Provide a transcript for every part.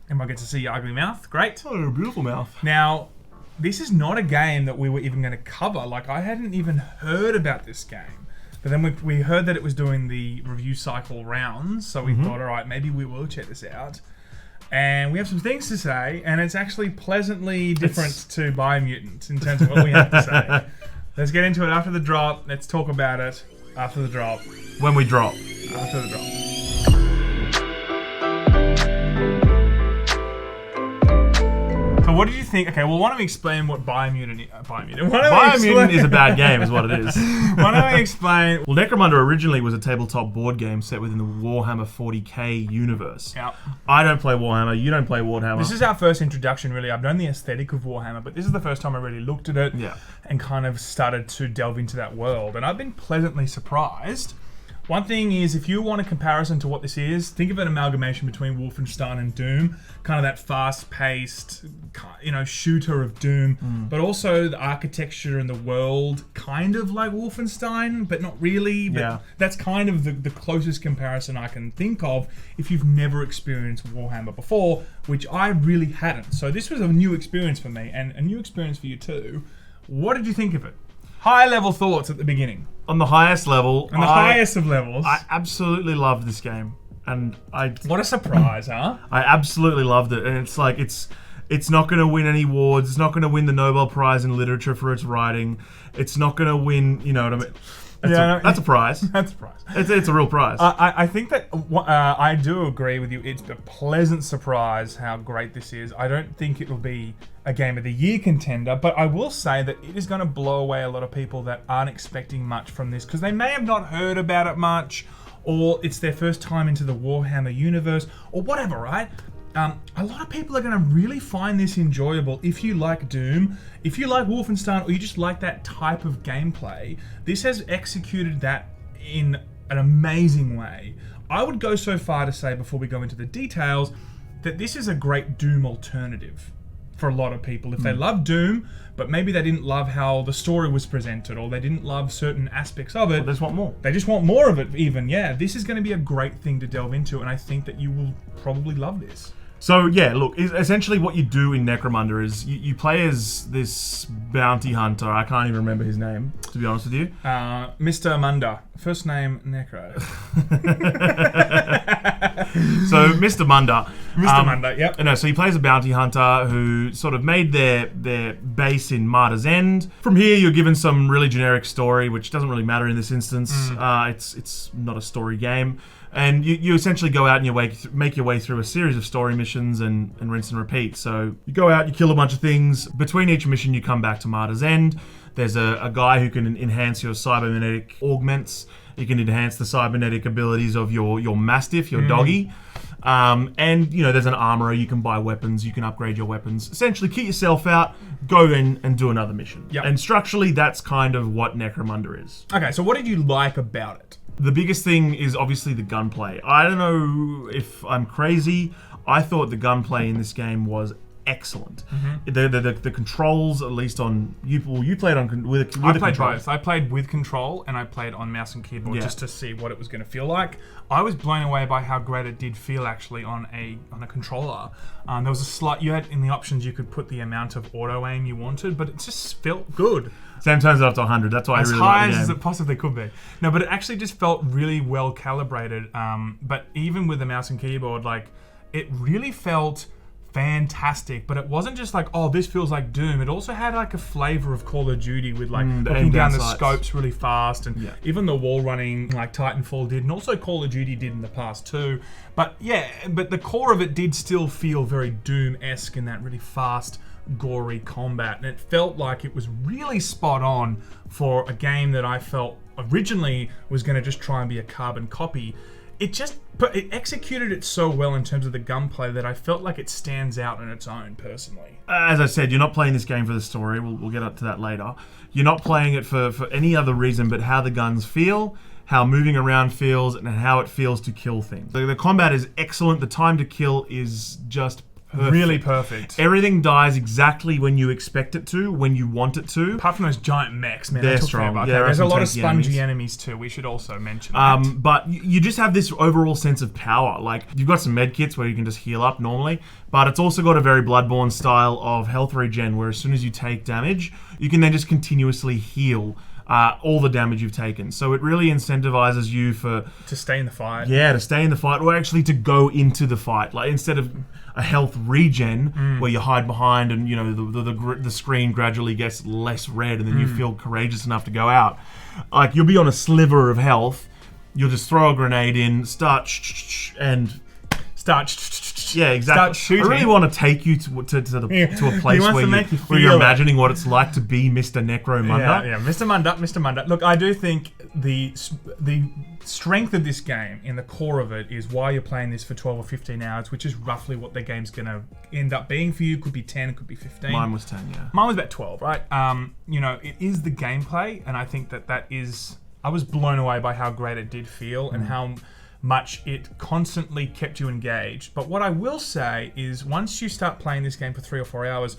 Everyone gets to see your ugly mouth. Great. Oh, beautiful mouth. Now, this is not a game that we were even going to cover. Like, I hadn't even heard about this game. But then we heard that it was doing the review cycle rounds, so we thought, all right, maybe we will check this out. And we have some things to say, and it's actually pleasantly different to Biomutant in terms of what we have to say. Let's get into it after the drop. Let's talk about it after the drop. When we drop. After the drop. So what did you think? Okay, well, why don't we explain what Biomutant is? Biomutant is a bad game, is what it is. Why don't we explain? Well, Necromunda originally was a tabletop board game set within the Warhammer 40k universe. Yep. I don't play Warhammer, you don't play Warhammer. This is our first introduction, really. I've known the aesthetic of Warhammer, but this is the first time I really looked at it and kind of started to delve into that world. And I've been pleasantly surprised. One thing is, if you want a comparison to what this is, think of an amalgamation between Wolfenstein and Doom, kind of that fast-paced, shooter of Doom, but also the architecture and the world, kind of like Wolfenstein, but not really. But that's kind of the closest comparison I can think of if you've never experienced Warhammer before, which I really hadn't. So this was a new experience for me, and a new experience for you too. What did you think of it? High-level thoughts at the beginning. On the highest level, On the highest of levels. I absolutely loved this game, and What a surprise, huh? I absolutely loved it, and it's like it's not going to win any awards. It's not going to win the Nobel Prize in Literature for its writing. It's not going to win. You know what I mean? That's a prize. That's a prize. It's a real prize. I think that I do agree with you. It's a pleasant surprise how great this is. I don't think it will be a Game of the Year contender, but I will say that it is going to blow away a lot of people that aren't expecting much from this because they may have not heard about it much, or it's their first time into the Warhammer universe, or whatever, right? A lot of people are going to really find this enjoyable if you like Doom, if you like Wolfenstein, or you just like that type of gameplay. This has executed that in an amazing way. I would go so far to say, before we go into the details, that this is a great Doom alternative for a lot of people. If they love Doom, but maybe they didn't love how the story was presented, or they didn't love certain aspects of it. Well, they just want more. They just want more of it, even. Yeah, this is going to be a great thing to delve into, and I think that you will probably love this. So yeah, look, essentially what you do in Necromunda is you play as this bounty hunter. I can't even remember his name, to be honest with you. Mr. Munda. First name, Necro. So Mr. Munda. Mr. Munda, yep. No, so he plays a bounty hunter who sort of made their base in Martyr's End. From here, you're given some really generic story, which doesn't really matter in this instance. It's not a story game. And you essentially go out and you make your way through a series of story missions and rinse and repeat. So you go out, you kill a bunch of things. Between each mission, you come back to Martyr's End. There's a guy who can enhance your cybernetic augments. You can enhance the cybernetic abilities of your Mastiff, your doggy. And, there's an armorer. You can buy weapons. You can upgrade your weapons. Essentially, kit yourself out, go in and do another mission. Yep. And structurally, that's kind of what Necromunda is. Okay, so what did you like about it? The biggest thing is obviously the gunplay. I don't know if I'm crazy. I thought the gunplay in this game was excellent. The controls, at least on you played on with I a played control. both. I played with control and I played on mouse and keyboard just to see what it was going to feel like. I was blown away by how great it did feel actually on a controller. There was a slight, you had in the options you could put the amount of auto aim you wanted, but it just felt good. Sam turns it up to 100. That's why I really like the As game. high as it possibly could be. No, but it actually just felt really well calibrated. But even with the mouse and keyboard, it really felt fantastic. But it wasn't just like, oh, this feels like Doom. It also had a flavor of Call of Duty with looking down the scopes really fast, and even the wall running like Titanfall did, and also Call of Duty did in the past too. But but the core of it did still feel very Doom-esque in that really fast, gory combat, and it felt like it was really spot on for a game that I felt originally was going to just try and be a carbon copy. It executed it so well in terms of the gunplay that I felt like it stands out on its own, personally. As I said, you're not playing this game for the story. We'll get up to that later. You're not playing it for any other reason but how the guns feel, how moving around feels, and how it feels to kill things. The combat is excellent. The time to kill is just Really perfect. Everything dies exactly when you expect it to, when you want it to. Apart from those giant mechs, man. They're took strong. forever. Yeah, Okay, there's a lot of tanky spongy enemies too. We should also mention that. But you just have this overall sense of power. Like, you've got some med kits where you can just heal up normally, but it's also got a very Bloodborne style of health regen, where as soon as you take damage, you can then just continuously heal all the damage you've taken. So it really incentivizes you to stay in the fight. Yeah, to stay in the fight, or actually to go into the fight. Like, instead of a health regen where you hide behind and, you know, the screen gradually gets less red and then you feel courageous enough to go out. Like, you'll be on a sliver of health, you'll just throw a grenade in, start yeah, exactly. Start shooting. I really want to take you to a place where you're imagining what it's like to be Mr. Necromunda. Yeah, Mr. Munda. Look, I do think the strength of this game, in the core of it, is why you're playing this for 12 or 15 hours, which is roughly what the game's going to end up being for you. Could be 10, could be 15. Mine was 10, yeah. Mine was about 12, right? You know, it is the gameplay, and I think that is... I was blown away by how great it did feel and how much it constantly kept you engaged. But what I will say is, once you start playing this game for 3 or 4 hours,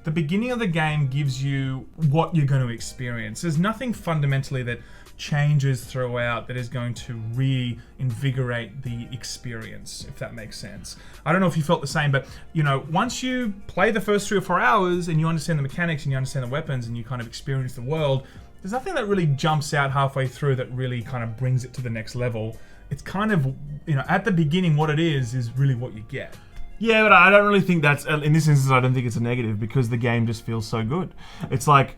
the beginning of the game gives you what you're going to experience. There's nothing fundamentally that changes throughout that is going to reinvigorate the experience, if that makes sense. I don't know if you felt the same, but, you know, once you play the first 3 or 4 hours and you understand the mechanics and you understand the weapons and you kind of experience the world, there's nothing that really jumps out halfway through that really kind of brings it to the next level. It's kind of, you know, at the beginning, what it is really what you get. Yeah, but I don't really think that's, in this instance, I don't think it's a negative, because the game just feels so good. It's like,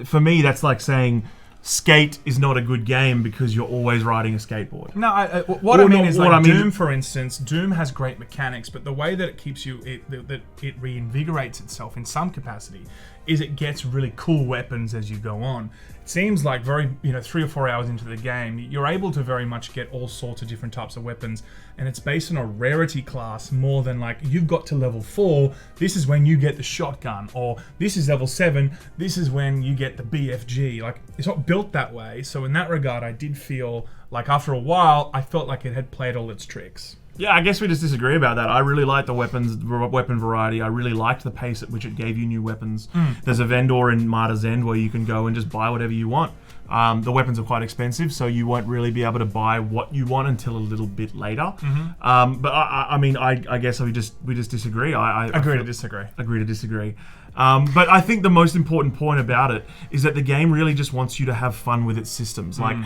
for me, that's like saying Skate is not a good game because you're always riding a skateboard. No, what I mean is, like, Doom, for instance, Doom has great mechanics, but the way that it keeps you, that it reinvigorates itself in some capacity, is it gets really cool weapons as you go on. It seems like 3 or 4 hours into the game, you're able to very much get all sorts of different types of weapons, and it's based on a rarity class more than like, you've got to level 4, this is when you get the shotgun, or this is level 7, this is when you get the BFG. Like, it's not built that way. So in that regard, I did feel like after a while, I felt like it had played all its tricks. Yeah, I guess we just disagree about that. I really liked the weapon variety. I really liked the pace at which it gave you new weapons. There's a vendor in Martyr's End where you can go and just buy whatever you want. The weapons are quite expensive, so you won't really be able to buy what you want until a little bit later. But I mean, I guess we just disagree. I agree to disagree. Agree to disagree. But I think the most important point about it is that the game really just wants you to have fun with its systems. Like,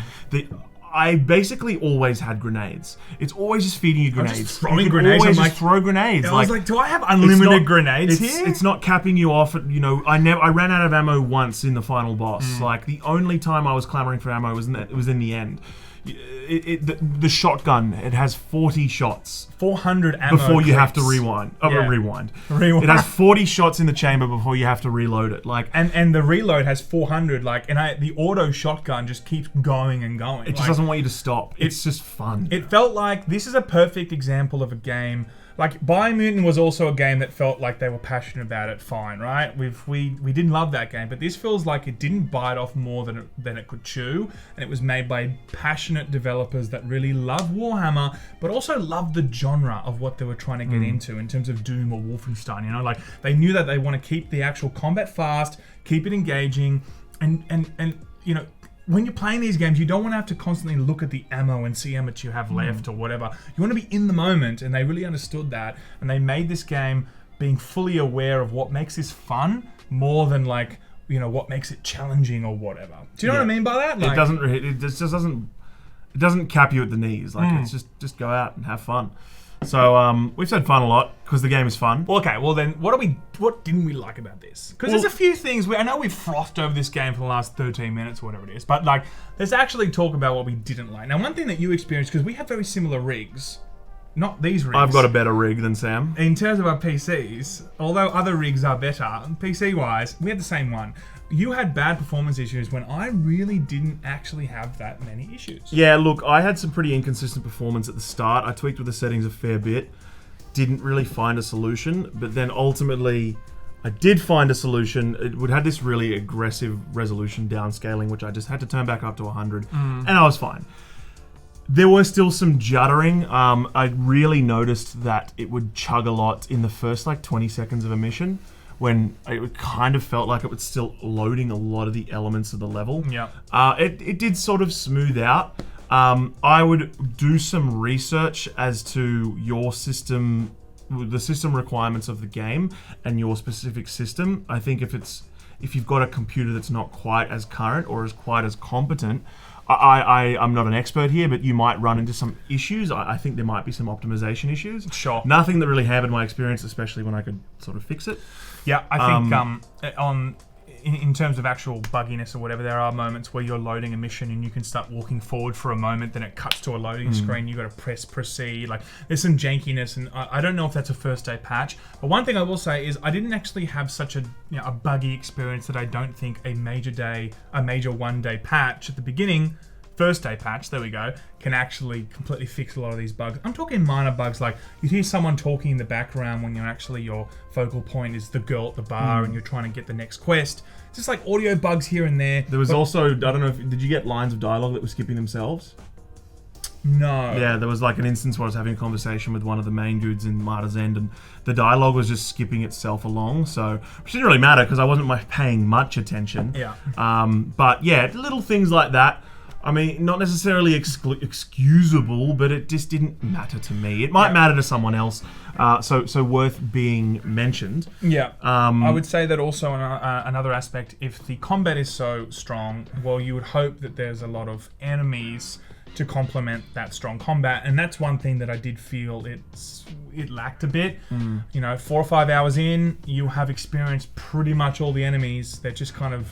I basically always had grenades. It's always just feeding you grenades. Just throwing grenades. Always I'm just throw grenades. I was like, do I have unlimited grenades here? It's not capping you off. You know, I ran out of ammo once in the final boss. Like, the only time I was clamoring for ammo was in the end. The shotgun, it has 40 shots. 400 ammo before you clips. have to rewind. Rewind. It has 40 shots in the chamber before you have to reload it. Like, and the reload has 400. Like, and the auto shotgun just keeps going and going. It just doesn't want you to stop. It's just fun. It felt like this is a perfect example of a game. Like, Biomutant was also a game that felt like they were passionate about it. Fine, right? We didn't love that game, but this feels like it didn't bite off more than it could chew, and it was made by passionate developers that really love Warhammer, but also love the genre of what they were trying to get into in terms of Doom or Wolfenstein. You know, like, they knew that they want to keep the actual combat fast, keep it engaging, and you know, when you're playing these games, you don't want to have to constantly look at the ammo and see how much you have left or whatever. You want to be in the moment, and they really understood that, and they made this game being fully aware of what makes this fun more than, like, you know, what makes it challenging or whatever. Do you know what I mean by that? Like, it doesn't cap you at the knees. Like, it's just go out and have fun. So we've said fun a lot because the game is fun. Well, okay, well then, what didn't we like about this? Because there's a few things I know we've frothed over this game for the last 13 minutes or whatever it is, but, like, let's actually talk about what we didn't like. Now, one thing that you experienced, because we have very similar rigs, not these rigs. I've got a better rig than Sam. In terms of our PCs, although other rigs are better, PC-wise, we had the same one. You had bad performance issues when I really didn't actually have that many issues. Yeah, look, I had some pretty inconsistent performance at the start. I tweaked with the settings a fair bit. Didn't really find a solution, but then ultimately I did find a solution. It would have this really aggressive resolution downscaling, which I just had to turn back up to 100, and I was fine. There was still some juddering. I really noticed that it would chug a lot in the first like 20 seconds of a mission, when it kind of felt like it was still loading a lot of the elements of the level. Yeah. It did sort of smooth out. I would do some research as to your system, the system requirements of the game, and your specific system. I think if you've got a computer that's not quite as current or as quite as competent, I'm not an expert here, but you might run into some issues. I think there might be some optimization issues. Sure. Nothing that really hampered my experience, especially when I could sort of fix it. Yeah, I think in terms of actual bugginess or whatever, there are moments where you're loading a mission and you can start walking forward for a moment, then it cuts to a loading screen, you got to press proceed. Like, there's some jankiness, and I don't know if that's a first day patch. But one thing I will say is I didn't actually have such a buggy experience that I don't think a major 1 day patch at the beginning, first day patch, there we go, can actually completely fix a lot of these bugs. I'm talking minor bugs, like you hear someone talking in the background when your focal point is the girl at the bar and you're trying to get the next quest. Just like audio bugs here and there. There was also, I don't know, did you get lines of dialogue that were skipping themselves? No. Yeah, there was like an instance where I was having a conversation with one of the main dudes in Martyr's End, and the dialogue was just skipping itself along, so which didn't really matter because I wasn't paying much attention. Yeah. But yeah, little things like that. I mean, not necessarily excusable, but it just didn't matter to me. It might matter to someone else, so worth being mentioned. Yeah. I would say that also another aspect, if the combat is so strong, well, you would hope that there's a lot of enemies to complement that strong combat, and that's one thing that I did feel it lacked a bit. 4 or 5 hours in, you have experienced pretty much all the enemies. They're just kind of,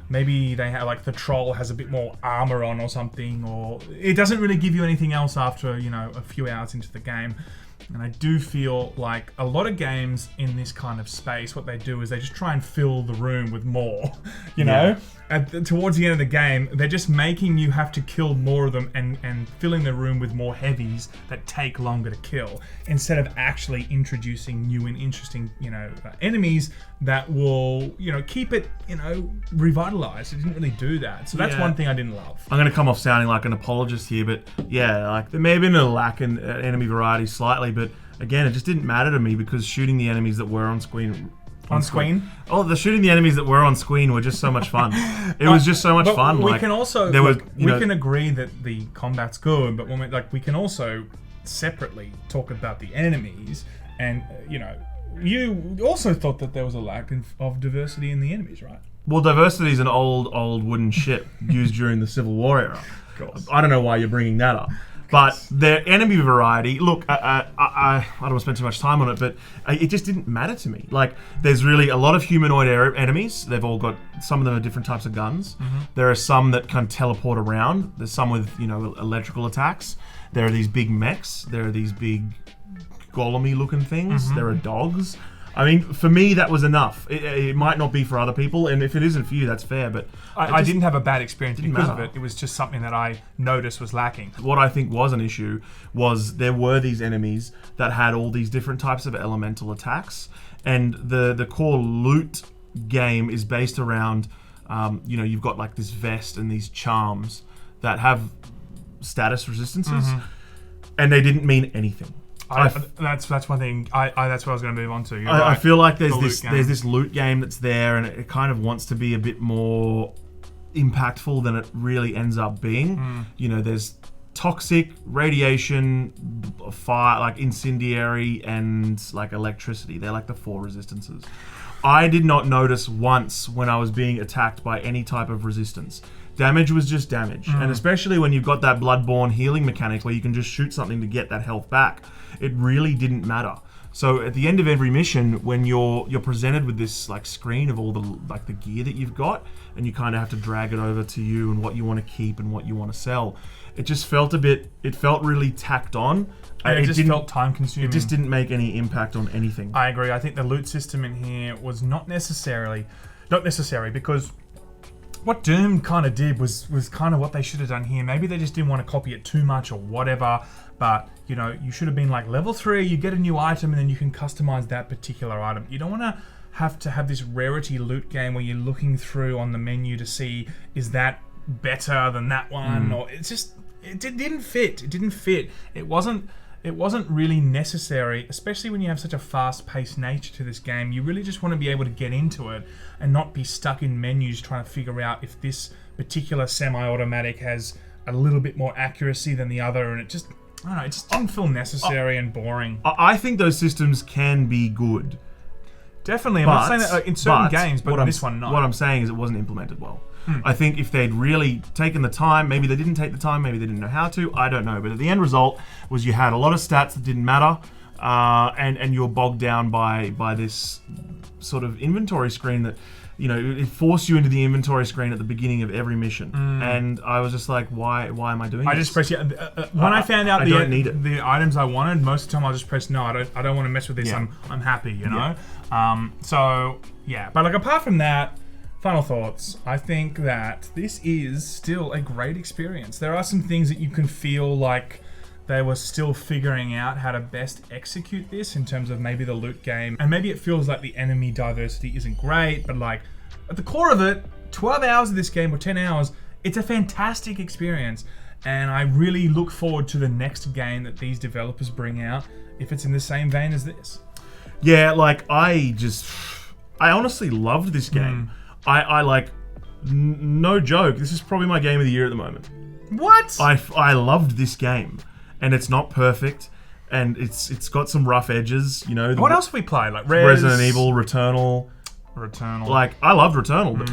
maybe they have, like, the troll has a bit more armor on or something, or it doesn't really give you anything else after, a few hours into the game. And I do feel like a lot of games in this kind of space, what they do is they just try and fill the room with more, you know? Towards the end of the game, they're just making you have to kill more of them and filling the room with more heavies that take longer to kill, instead of actually introducing new and interesting, enemies that will, keep it, revitalized. It didn't really do that. So that's one thing I didn't love. I'm going to come off sounding like an apologist here, but yeah, like there may have been a lack in enemy variety slightly, but again, it just didn't matter to me because shooting the enemies that were on screen. The shooting the enemies that were on screen were just so much fun. It was just so much fun. We can also we can agree that the combat's good, but when we can also separately talk about the enemies, and you also thought that there was a lack of diversity in the enemies, right? Well, diversity is an old wooden ship used during the Civil War era. Of course. I don't know why you're bringing that up. But the enemy variety, look, I don't want to spend too much time on it, but it just didn't matter to me. Like, there's really a lot of humanoid enemies. They've all got, some of them are different types of guns. There are some that can teleport around. There's some with, electrical attacks. There are these big mechs. There are these big golem-y looking things. There are dogs. I mean, for me, that was enough. It might not be for other people, and if it isn't for you, that's fair, but I didn't have a bad experience because of it. It was just something that I noticed was lacking. What I think was an issue was there were these enemies that had all these different types of elemental attacks, and the core loot game is based around, you've got like this vest and these charms that have status resistances, and they didn't mean anything. That's one thing. That's what I was going to move on to. I feel like there's this loot game that's there, and it kind of wants to be a bit more impactful than it really ends up being. There's toxic, radiation, fire, like incendiary, and like electricity. They're like the 4 resistances. I did not notice once when I was being attacked by any type of resistance. Damage was just damage, and especially when you've got that bloodborne healing mechanic where you can just shoot something to get that health back, it really didn't matter. So at the end of every mission, when you're presented with this like screen of all the gear that you've got, and you kind of have to drag it over to you and what you want to keep and what you want to sell, it just felt it felt really tacked on. It just felt time consuming. It just didn't make any impact on anything. I agree. I think the loot system in here was not necessary because what Doom kind of did was kind of what they should have done here. Maybe they just didn't want to copy it too much or whatever, but you should have been like level 3, you get a new item and then you can customize that particular item. You don't want to have this rarity loot game where you're looking through on the menu to see, is that better than that one? Or it it didn't fit. It didn't fit. It wasn't really necessary, especially when you have such a fast-paced nature to this game. You really just want to be able to get into it and not be stuck in menus trying to figure out if this particular semi-automatic has a little bit more accuracy than the other, and it just, I don't know, it just didn't feel necessary and boring. I think those systems can be good. Definitely, I'm not saying that in certain games, but in this one, not. What I'm saying is it wasn't implemented well. I think if they'd really taken the time, maybe they didn't take the time, maybe they didn't know how to, I don't know. But at the end result was you had a lot of stats that didn't matter, and you were bogged down by this sort of inventory screen that, you know, it forced you into the inventory screen at the beginning of every mission. And I was just like, why am I doing this? I just press, when I found out don't need it. the items I wanted, most of the time I'll just press no, I don't want to mess with this, I'm happy, you know? So, yeah. But like apart from that, final thoughts. I think that this is still a great experience. There are some things that you can feel like they were still figuring out how to best execute this in terms of maybe the loot game. And maybe it feels like the enemy diversity isn't great, but like at the core of it, 12 hours of this game or 10 hours, it's a fantastic experience. And I really look forward to the next game that these developers bring out if it's in the same vein as this. Yeah, like I honestly loved this game. I like, no joke, this is probably my game of the year at the moment. What? I loved this game, and it's not perfect, and it's got some rough edges, you know. What else have we played? Like Resident Evil, Returnal. Like, I loved Returnal, but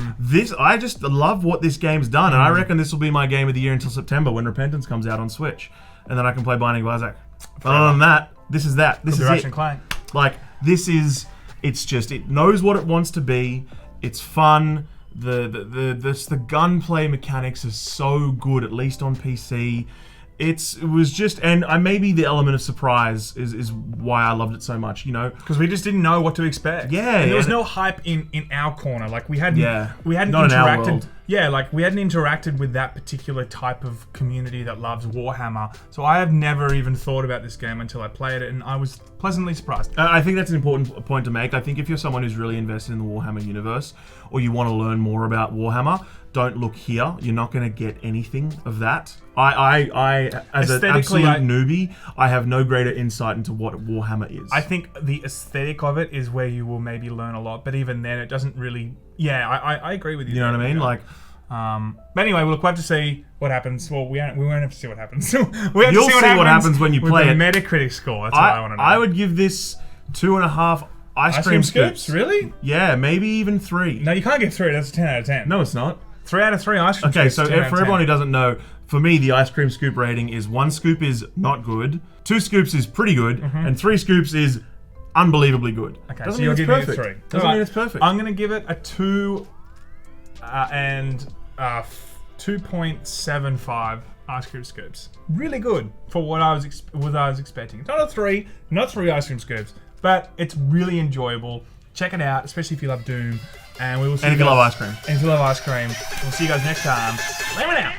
I just love what this game's done, and I reckon this will be my game of the year until September when Repentance comes out on Switch, and then I can play Binding of Isaac. But other than that, this is that. This is it. Clank. Like, it knows what it wants to be. It's fun. The gunplay mechanics are so good, at least on PC. It was just, and maybe the element of surprise is why I loved it so much, you know, because we just didn't know what to expect. Yeah, and there was no hype in our corner. Like we hadn't not interacted. in our world. Yeah, like we hadn't interacted with that particular type of community that loves Warhammer. So I have never even thought about this game until I played it, and I was pleasantly surprised. I think that's an important point to make. I think if you're someone who's really invested in the Warhammer universe, or you want to learn more about Warhammer, don't look here. You're not going to get anything of that. I as an absolute newbie, I have no greater insight into what Warhammer is. I think the aesthetic of it is where you will maybe learn a lot, but even then, it doesn't really. Yeah, I agree with you. You know what I mean? Like, but anyway, we'll have to see what happens. Well, we won't have to see what happens. You'll see what happens when you play it. Metacritic score. That's what I want to know. I would give this 2.5 ice cream scoops. Really? Yeah, maybe even 3. No, you can't get 3. That's a 10 out of 10. No, it's not. 3 out of 3 ice cream Okay, scoops. so for everyone who doesn't know, for me, the ice cream scoop rating is 1 scoop is not good, 2 scoops is pretty good, and 3 scoops is unbelievably good. Okay, doesn't so you're giving it 3. Doesn't mean it's perfect. I'm going to give it a 2 and 2.75 ice cream scoops. Really good for what I was expecting. It's not a 3, not 3 ice cream scoops, but it's really enjoyable. Check it out, especially if you love Doom. And we will see and if you love ice cream. And if you love ice cream. We'll see you guys next time. Laymen out.